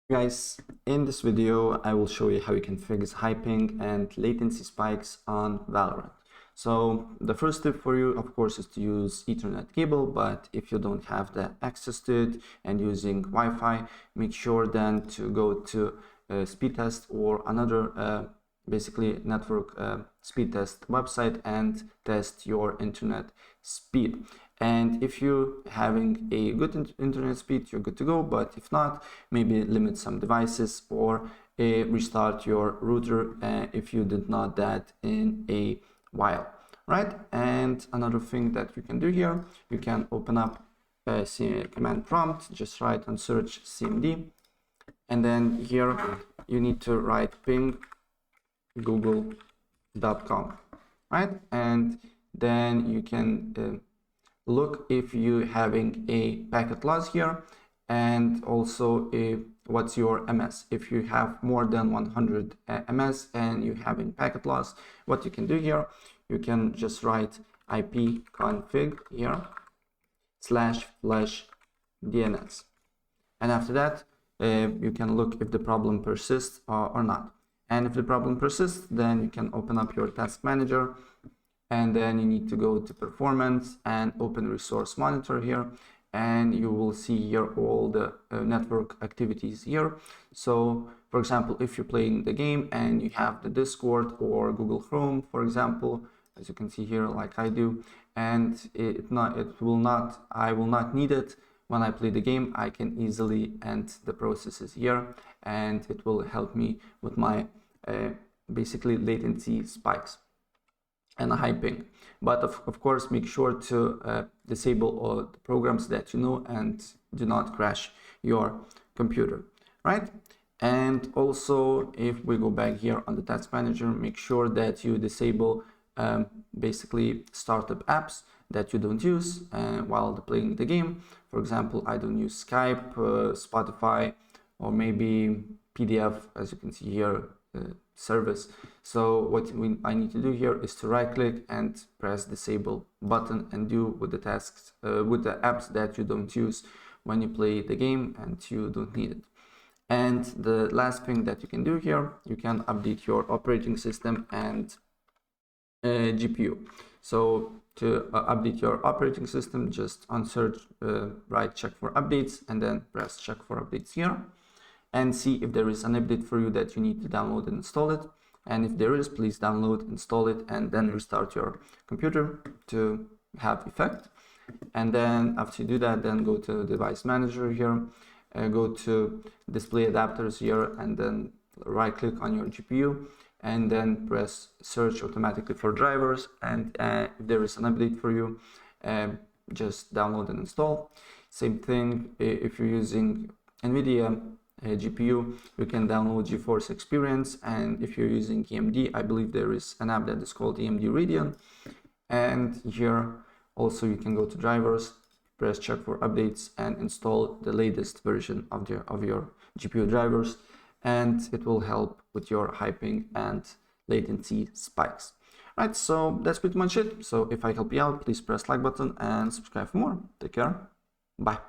Guys, in this video I will show you how you can fix hyping and latency spikes on Valorant. So the first tip for you, of course, is to use Ethernet cable, but if you don't have the access to it and using Wi-Fi, make sure then to go to speed test or another basically network speed test website and test your internet speed. And if you're having a good internet speed, you're good to go. But if not, maybe limit some devices or restart your router if you did not that in a while, right? And another thing that you can do here, you can open up a command prompt, just write and search cmd, and then here you need to write ping google.com, right? And then you can look if you're having a packet loss here, and also what's your ms. If you have more than 100 ms and you're having packet loss, what you can do here, you can just write ipconfig here /flash DNS, and after that you can look if the problem persists or not. And if the problem persists, then you can open up your task manager, and then you need to go to performance and open resource monitor here, and you will see here all the network activities here. So for example, if you're playing the game and you have the Discord or Google Chrome, for example, as you can see here, like I do, and I will not need it when I play the game, I can easily end the processes here, and it will help me with my basically latency spikes and hyping. But of course, make sure to disable all the programs that you know and do not crash your computer, right? And also, if we go back here on the task manager, make sure that you disable basically startup apps that you don't use while playing the game. For example, I don't use Skype, Spotify, or maybe PDF, as you can see here, service. So what I need to do here is to right click and press disable button and do with the tasks with the apps that you don't use when you play the game and you don't need it. And the last thing that you can do here, you can update your operating system and GPU. So to update your operating system, just on search, right, check for updates, and then press check for updates here, and see if there is an update for you that you need to download and install it. And if there is, please download, install it, and then restart your computer to have effect. And then after you do that, then go to device manager here, go to display adapters here, and then right click on your GPU, and then press search automatically for drivers. And if there is an update for you, just download and install. Same thing if you're using NVIDIA GPU, you can download GeForce Experience, and if you're using AMD, I believe there is an app that is called AMD Radeon. And here also you can go to drivers, press check for updates, and install the latest version of your GPU drivers, and it will help with your hyping and latency spikes. Right, so that's pretty much it. So if I help you out, please press like button and subscribe for more. Take care. Bye.